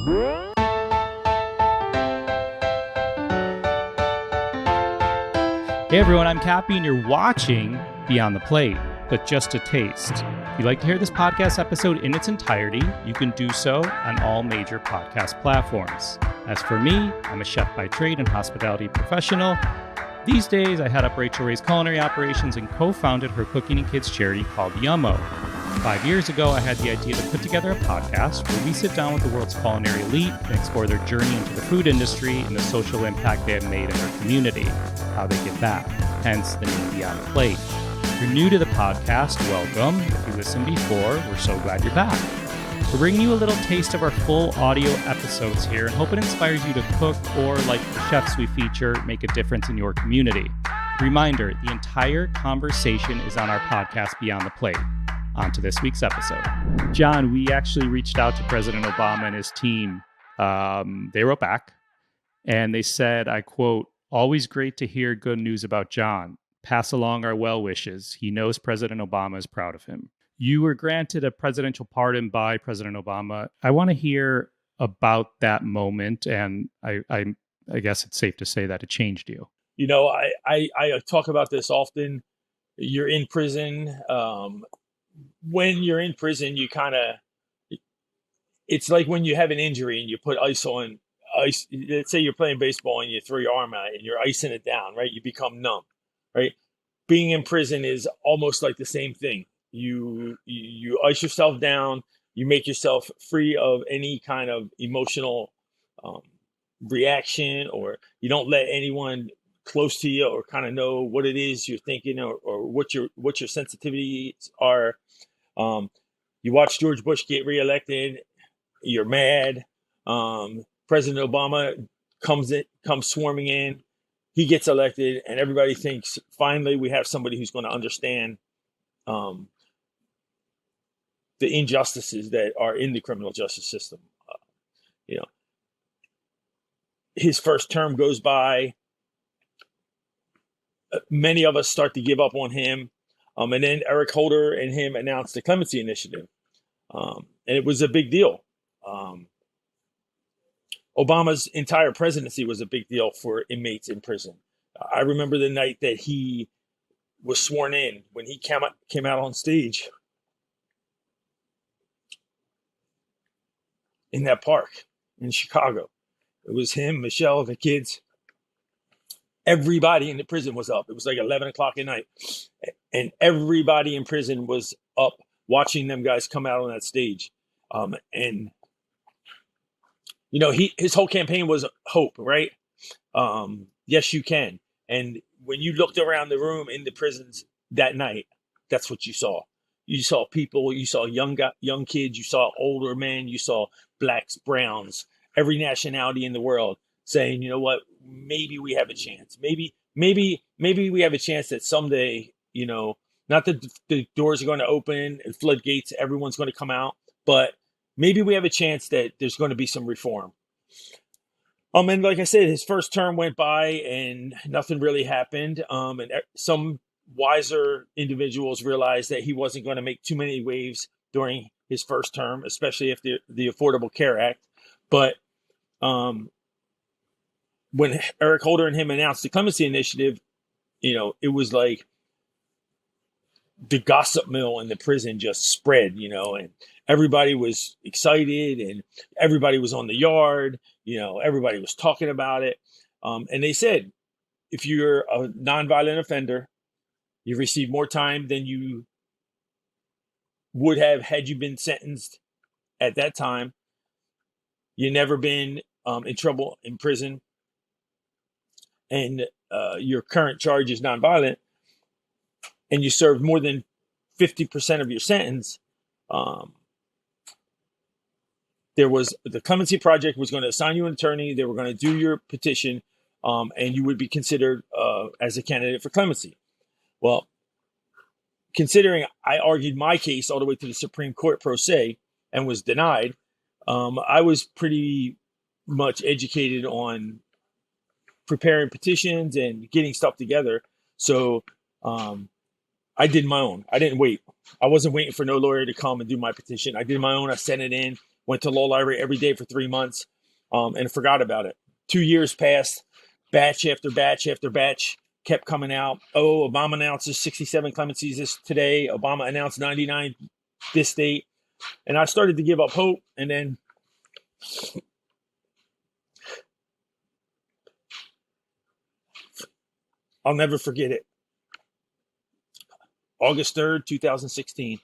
Hey everyone, I'm Cappy and you're watching Beyond the Plate, but just a taste. If you'd like to hear this podcast episode in its entirety, you can do so on all major podcast platforms. As for me, I'm a chef by trade and hospitality professional. These days, I head up Rachel Ray's culinary operations and co-founded her cooking and kids charity called Yummo. 5 years ago, I had the idea to put together a podcast where we sit down with the world's culinary elite and explore their journey into the food industry and the social impact they have made in their community, how they give back, hence the name Beyond the Plate. If you're new to the podcast, welcome. If you listened before, we're so glad you're back. We're bringing you a little taste of our full audio episodes here and hope it inspires you to cook or, like the chefs we feature, make a difference in your community. Reminder, the entire conversation is on our podcast Beyond the Plate. On to this week's episode. John, we actually reached out to President Obama and his team. They wrote back and they said, I quote, "Always great to hear good news about John. Pass along our well wishes. He knows President Obama is proud of him." You were granted a presidential pardon by President Obama. I want to hear about that moment, and I guess it's safe to say that it changed you. You know, I talk about this often. You're in prison. When you're in prison, you it's like when you have an injury and you put ice on ice. Let's say you're playing baseball and you throw your arm out and you're icing it down, right? You become numb, right? Being in prison is almost like the same thing. You ice yourself down, you make yourself free of any kind of emotional reaction, or you don't let anyone close to you or kind of know what it is you're thinking or what your sensitivities are. You watch George Bush get reelected, you're mad. President Obama comes swarming in, he gets elected, and everybody thinks finally we have somebody who's going to understand the injustices that are in the criminal justice system. His first term goes by. Many of us start to give up on him. And then Eric Holder and him announced the Clemency Initiative. And it was a big deal. Obama's entire presidency was a big deal for inmates in prison. I remember the night that he was sworn in, when he came out on stage in that park in Chicago. It was him, Michelle, the kids. Everybody in the prison was up. It was like 11 o'clock at night. And everybody in prison was up watching them guys come out on that stage. And, you know, his whole campaign was hope, right? Yes, you can. And when you looked around the room in the prisons that night, that's what you saw. You saw people, you saw young kids, you saw older men, you saw blacks, browns, every nationality in the world saying, you know what, maybe we have a chance. Maybe we have a chance that someday, you know, not that the doors are going to open and floodgates, everyone's going to come out, but maybe we have a chance that there's going to be some reform. And like I said, his first term went by and nothing really happened. And some wiser individuals realized that he wasn't going to make too many waves during his first term, especially if the Affordable Care Act. But when Eric Holder and him announced the Clemency Initiative, you know, it was like the gossip mill in the prison just spread, you know, and everybody was excited and everybody was on the yard, you know, everybody was talking about it. And they said, if you're a nonviolent offender, you receive more time than you would have had you been sentenced at that time. You've never been in trouble in prison. And your current charge is nonviolent, and you served more than 50% of your sentence. There was the Clemency Project was going to assign you an attorney. They were going to do your petition, and you would be considered as a candidate for clemency. Well, considering I argued my case all the way to the Supreme Court pro se and was denied, I was pretty much educated on preparing petitions and getting stuff together. So I did my own. I didn't wait. I wasn't waiting for no lawyer to come and do my petition. I did my own. I sent it in. went to law library every day for 3 months, and forgot about it. 2 years passed, batch after batch after batch kept coming out. Oh, Obama announces 67 clemencies today. Obama announced 99 this date. And I started to give up hope. And then I'll never forget it. August 3rd, 2016.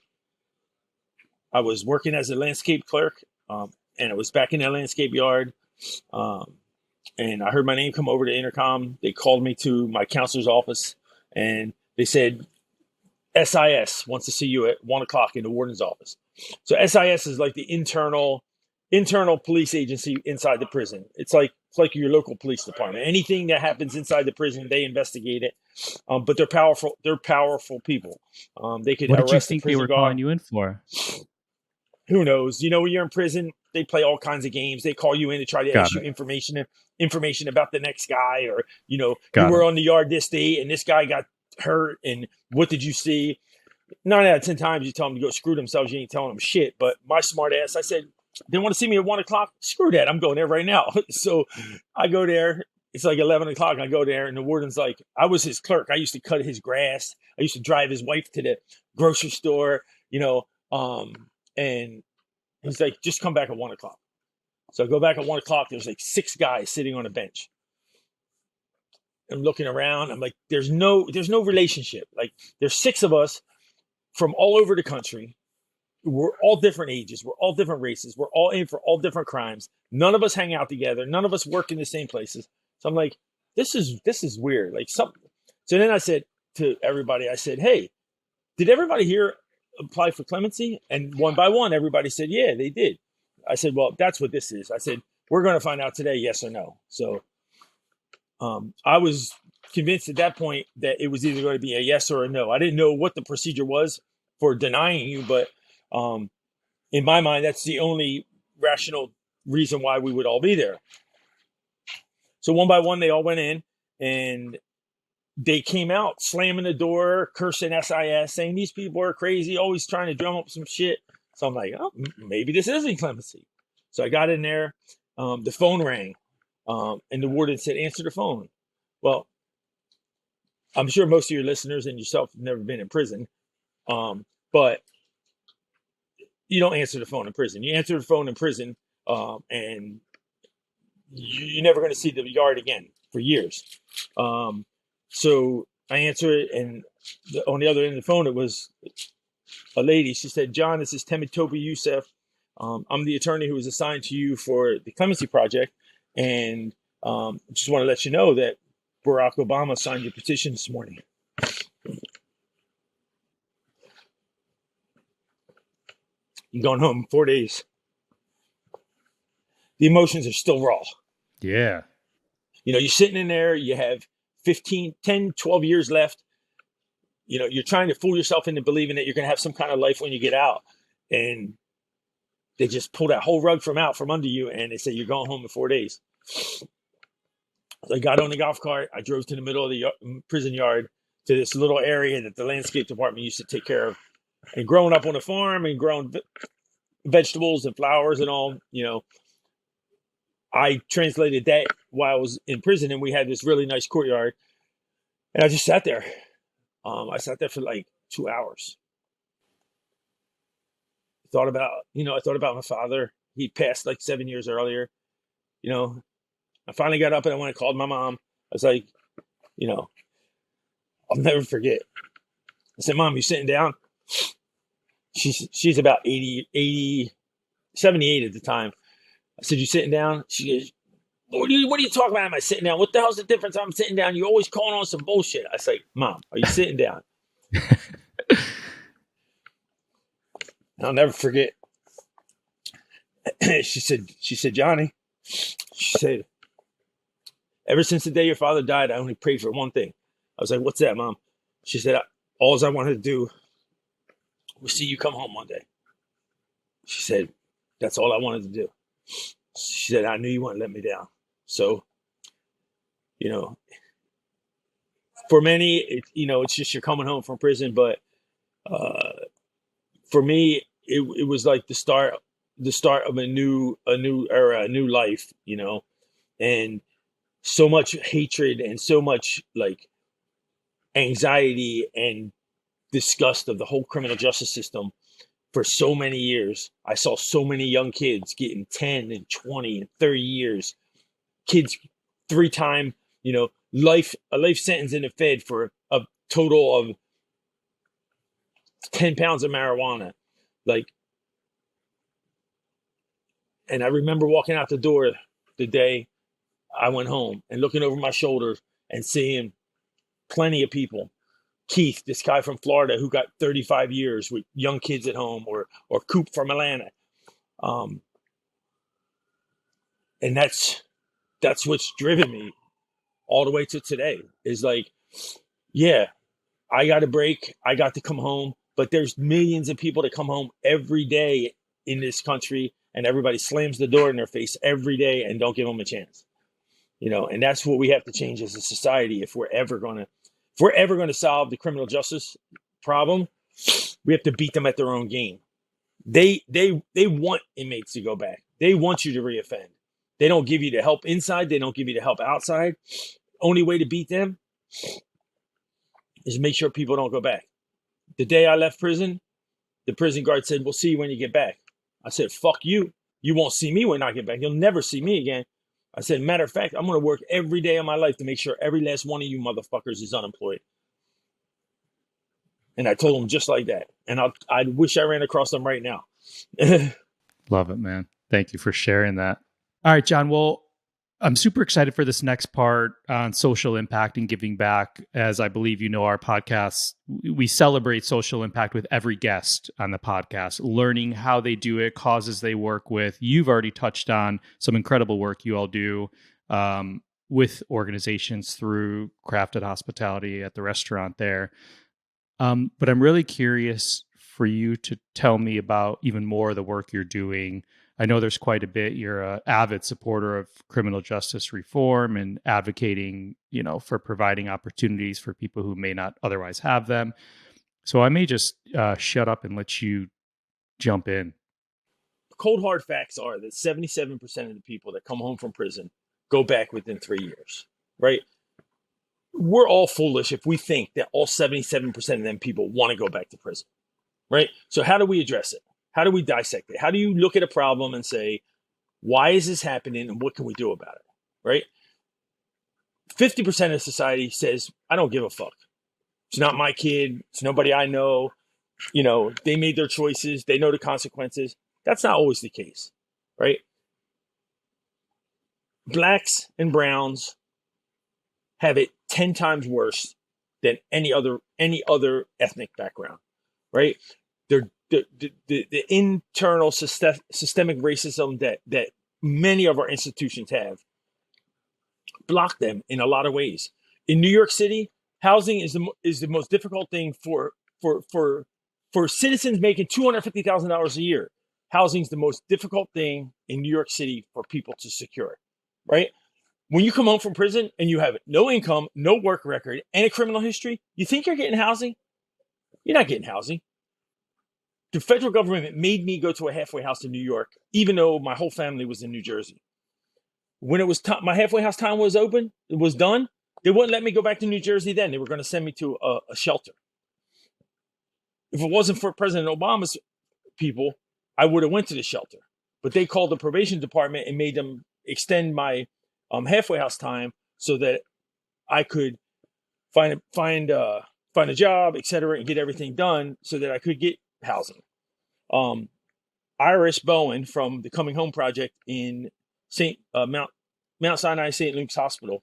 I was working as a landscape clerk, and I was back in that landscape yard. And I heard my name come over the intercom. They called me to my counselor's office, and they said, SIS wants to see you at 1 o'clock in the warden's office. So SIS is like the internal police agency inside the prison. It's like your local police department. Anything that happens inside the prison, they investigate it. But they're powerful. They're powerful people. They could What did you arrest a think they prison were guard. calling you in for? Who knows? You know, when you're in prison, they play all kinds of games. They call you in to try to ask you information about the next guy, or, you know, you were on the yard this day and this guy got hurt, and what did you see? 9 out of 10 times you tell them to go screw themselves. You ain't telling them shit. But my smart ass, I said, they want to see me at 1 o'clock? Screw that. I'm going there right now. So I go there. It's like 11 o'clock. I go there, and the warden's like, I was his clerk. I used to cut his grass. I used to drive his wife to the grocery store, you know, and he's like, just come back at 1 o'clock. So I go back at 1 o'clock. There's like 6 guys sitting on a bench. I'm looking around. I'm like, there's no relationship. Like, there's 6 of us from all over the country. We're all different ages. We're all different races. We're all in for all different crimes. None of us hang out together. None of us work in the same places. So I'm like, this is weird. Like, something. So then I said to everybody, I said, hey, did everybody here apply for clemency? And one by one, everybody said, yeah, they did. I said, well, that's what this is. I said, we're going to find out today, yes or no. So I was convinced at that point that it was either going to be a yes or a no. I didn't know what the procedure was for denying you, but in my mind, that's the only rational reason why we would all be there. So one by one, they all went in, and they came out slamming the door, cursing SIS, saying these people are crazy, always trying to drum up some shit. So I'm like, oh, maybe this isn't clemency. So I got in there. The phone rang, and the warden said, answer the phone. Well, I'm sure most of your listeners and yourself have never been in prison, but you don't answer the phone in prison. You answer the phone in prison, and you're never going to see the yard again for years. So I answer it, and on the other end of the phone, it was a lady. She said, John, this is Temitope Youssef. I'm the attorney who was assigned to you for the Clemency Project, and just want to let you know that Barack Obama signed your petition this morning. You're going home in 4 days. The emotions are still raw. Yeah. You know, you're sitting in there, you have 10, 12 years left. You know, you're trying to fool yourself into believing that you're going to have some kind of life when you get out. And they just pull that whole rug from under you, and they say you're going home in 4 days. So I got on the golf cart. I drove to the middle of the prison yard to this little area that the landscape department used to take care of. And growing up on a farm and growing vegetables and flowers and all, you know, I translated that while I was in prison, and we had this really nice courtyard. And I just sat there. I sat there for like 2 hours. I thought about my father. He passed like 7 years earlier. You know, I finally got up and I went and called my mom. I was like, you know, I'll never forget. I said, Mom, you sitting down? She's about 78 at the time. I said, you sitting down? She goes, what are you talking about? Am I sitting down? What the hell's the difference? I'm sitting down. You're always calling on some bullshit. I say, Mom, are you sitting down? I'll never forget. She said, Johnny, she said, ever since the day your father died, I only prayed for one thing. I was like, what's that, Mom? She said, all I wanted to do was see you come home one day. She said, that's all I wanted to do. She said, I knew you wouldn't let me down. So, you know, for many, it's just you're coming home from prison. But for me, it was like the start the start of a new era, a new life, and so much hatred and so much like anxiety and disgust of the whole criminal justice system for so many years. I saw so many young kids getting 10 and 20 and 30 years, kids 3-time, a life sentence in the Fed for a total of 10 pounds of marijuana. Like, and I remember walking out the door the day I went home and looking over my shoulder and seeing plenty of people. Keith, this guy from Florida who got 35 years with young kids at home, or Coop from Atlanta. And that's what's driven me all the way to today, is like, yeah, I got a break. I got to come home, but there's millions of people that come home every day in this country, and everybody slams the door in their face every day and don't give them a chance. And that's what we have to change as a society if we're ever going to solve the criminal justice problem. We have to beat them at their own game. They want inmates to go back. They want you to reoffend. They don't give you the help inside. They don't give you the help outside. Only way to beat them is make sure people don't go back. The day I left prison, the prison guard said, "We'll see you when you get back." I said, "Fuck you. You won't see me when I get back. You'll never see me again." I said, "Matter of fact, I'm going to work every day of my life to make sure every last one of you motherfuckers is unemployed." And I told him just like that. And I wish I ran across them right now. Love it, man. Thank you for sharing that. All right, John. Well, I'm super excited for this next part on social impact and giving back. As I believe you know, our podcast, we celebrate social impact with every guest on the podcast, learning how they do it, causes they work with. You've already touched on some incredible work you all do with organizations through Crafted Hospitality at the restaurant there. But I'm really curious for you to tell me about even more of the work you're doing. I know there's quite a bit. You're an avid supporter of criminal justice reform and advocating, for providing opportunities for people who may not otherwise have them. So I may just shut up and let you jump in. Cold hard facts are that 77% of the people that come home from prison go back within 3 years, right? We're all foolish if we think that all 77% of them people want to go back to prison, right? So how do we address it? How do we dissect it? How do you look at a problem and say, why is this happening and what can we do about it, right? 50% of society says, I don't give a fuck. It's not my kid. It's nobody I know. They made their choices. They know the consequences. That's not always the case, right? Blacks and browns have it 10 times worse than any other ethnic background, right? The internal systemic racism that many of our institutions have block them in a lot of ways. In New York City, housing is the most difficult thing for citizens making $250,000 a year. Housing is the most difficult thing in New York City for people to secure, right? When you come home from prison and you have no income, no work record, and a criminal history, you think you're getting housing? You're not getting housing. The federal government made me go to a halfway house in New York, even though my whole family was in New Jersey. When it was my halfway house time was open, it was done, they wouldn't let me go back to New Jersey then. They were going to send me to a shelter. If it wasn't for President Obama's people, I would have went to the shelter. But they called the probation department and made them extend my halfway house time so that I could find a job, etc., and get everything done so that I could get housing. Iris Bowen from the Coming Home Project in Mount Sinai St. Luke's Hospital.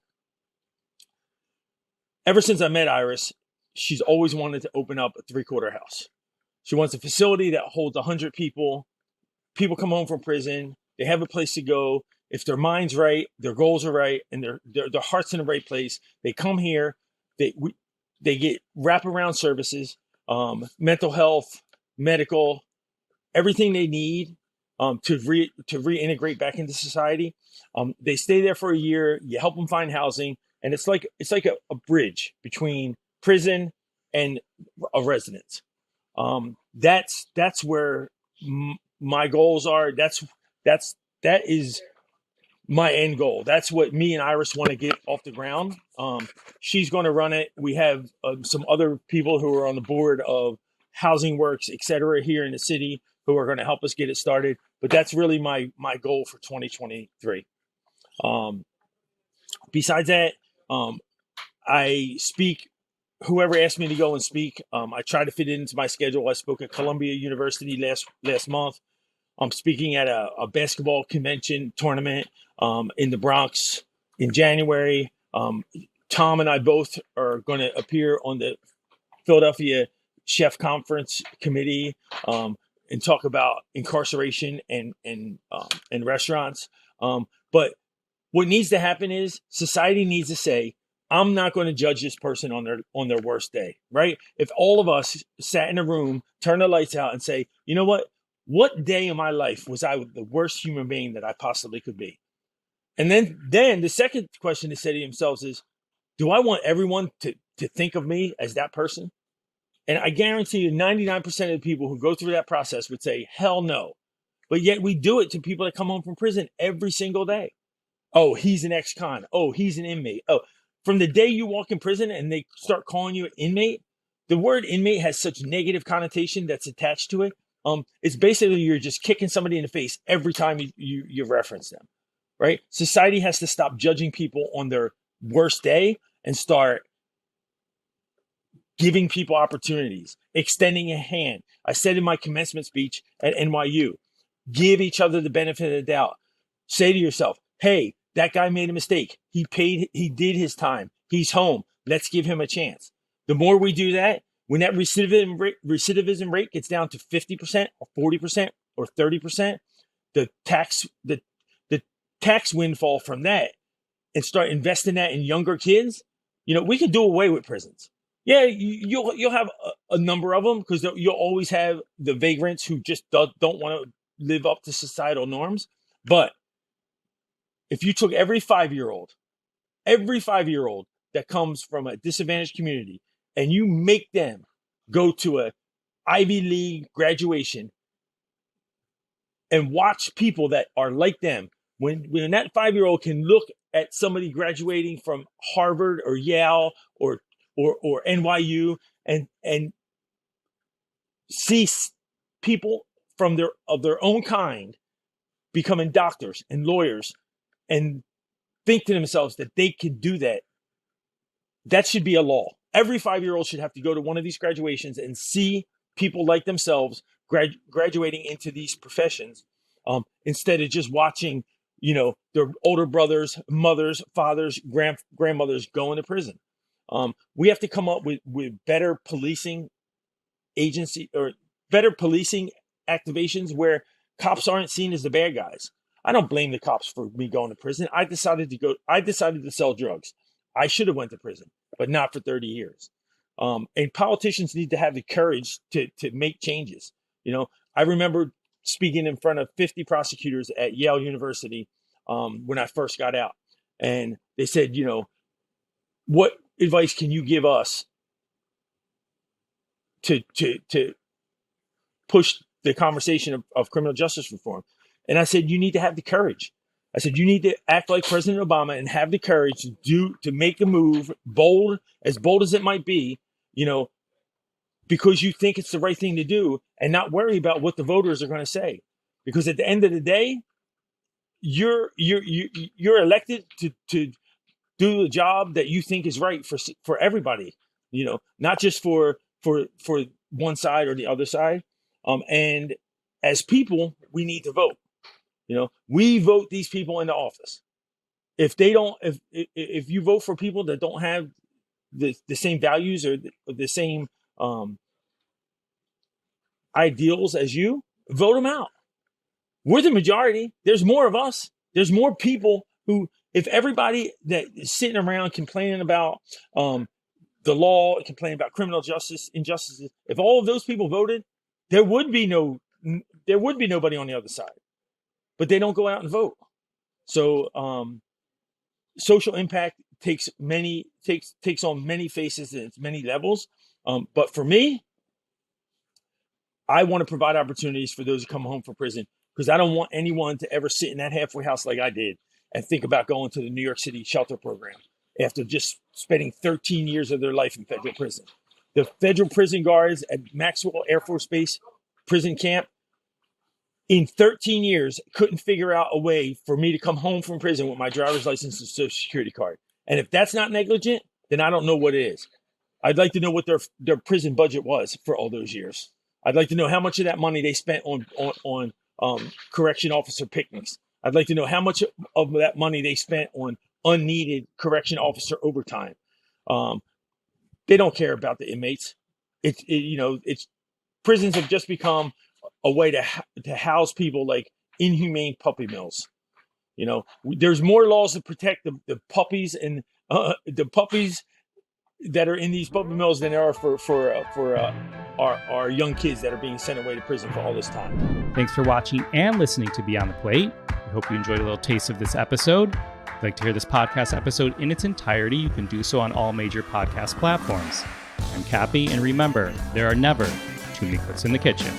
Ever since I met Iris, she's always wanted to open up a 3-quarter house. She wants a facility that holds 100 people. People come home from prison. They have a place to go. If their mind's right, their goals are right, and their heart's in the right place, they come here. They get wraparound services, mental health, medical, everything they need to reintegrate back into society. They stay there for a year. You help them find housing, and it's like a bridge between prison and a residence. That's where my goals are. That is my end goal. That's what me and Iris want to get off the ground. She's going to run it. We have some other people who are on the board of Housing Works, et cetera, here in the city who are going to help us get it started. But that's really my goal for 2023. Besides that, I speak. Whoever asked me to go and speak, I try to fit it into my schedule. I spoke at Columbia University last month. I'm speaking at a basketball convention tournament in the Bronx in January. Tom and I both are going to appear on the Philadelphia Chef Conference Committee and talk about incarceration and restaurants. But what needs to happen is society needs to say, I'm not going to judge this person on their worst day, right? If all of us sat in a room, turned the lights out and say, you know what day in my life was I the worst human being that I possibly could be? And then the second question to say to themselves is, do I want everyone to think of me as that person? And I guarantee you 99% of the people who go through that process would say, hell no. But yet we do it to people that come home from prison every single day. Oh, he's an ex-con. Oh, he's an inmate. Oh, from the day you walk in prison and they start calling you an inmate, the word inmate has such negative connotation that's attached to it. It's basically you're just kicking somebody in the face every time you reference them, right? Society has to stop judging people on their worst day and start giving people opportunities, extending a hand. I said in my commencement speech at NYU, give each other the benefit of the doubt. Say to yourself, hey, that guy made a mistake. He did his time. He's home. Let's give him a chance. The more we do that, when that recidivism rate gets down to 50% or 40% or 30%, the tax windfall from that and start investing that in younger kids, we could do away with prisons. Yeah, you'll have a number of them because you'll always have the vagrants who just don't want to live up to societal norms. But if you took every 5-year-old that comes from a disadvantaged community and you make them go to a Ivy League graduation and watch people that are like them, when that 5-year-old can look at somebody graduating from Harvard or Yale or NYU and see people of their own kind becoming doctors and lawyers and think to themselves that they can do that, that should be a law. Every 5-year-old should have to go to one of these graduations and see people like themselves graduating into these professions instead of just watching, their older brothers, mothers, fathers, grandmothers go into prison. We have to come up with better policing agency or better policing activations where cops aren't seen as the bad guys. I don't blame the cops for me going to prison. I decided to sell drugs. I should have went to prison, but not for 30 years. And politicians need to have the courage to make changes. I remember speaking in front of 50 prosecutors at Yale University when I first got out. And they said, what advice can you give us to push the conversation of criminal justice reform? And I said, you need to have the courage. I said, you need to act like President Obama and have the courage to make a move, bold as it might be, because you think it's the right thing to do and not worry about what the voters are going to say. Because at the end of the day, you're elected to do the job that you think is right for everybody, not just for one side or the other side. And as people, we need to vote. We vote these people into office. If they don't, if you vote for people that don't have the same values or the same ideals as you, vote them out. We're the majority. There's more of us. There's more people who, if everybody that is sitting around complaining about the law, complaining about criminal justice injustices, if all of those people voted, there would be nobody on the other side. But they don't go out and vote. So social impact takes on many faces and many levels. But for me, I want to provide opportunities for those who come home from prison, because I don't want anyone to ever sit in that halfway house like I did and think about going to the New York City shelter program after just spending 13 years of their life in federal prison. The federal prison guards at Maxwell Air Force Base prison camp, in 13 years, couldn't figure out a way for me to come home from prison with my driver's license and social security card. And if that's not negligent, then I don't know what is. I'd like to know what their prison budget was for all those years. I'd like to know how much of that money they spent on correction officer picnics. I'd like to know how much of that money they spent on unneeded correction officer overtime. They don't care about the inmates. It's prisons have just become a way to house people like inhumane puppy mills. There's more laws to protect the puppies and the puppies that are in these puppy mills than there are for our young kids that are being sent away to prison for all this time. Thanks for watching and listening to Beyond the Plate. I hope you enjoyed a little taste of this episode. If you'd like to hear this podcast episode in its entirety, you can do so on all major podcast platforms. I'm Cappy, and remember, there are never too many cooks in the kitchen.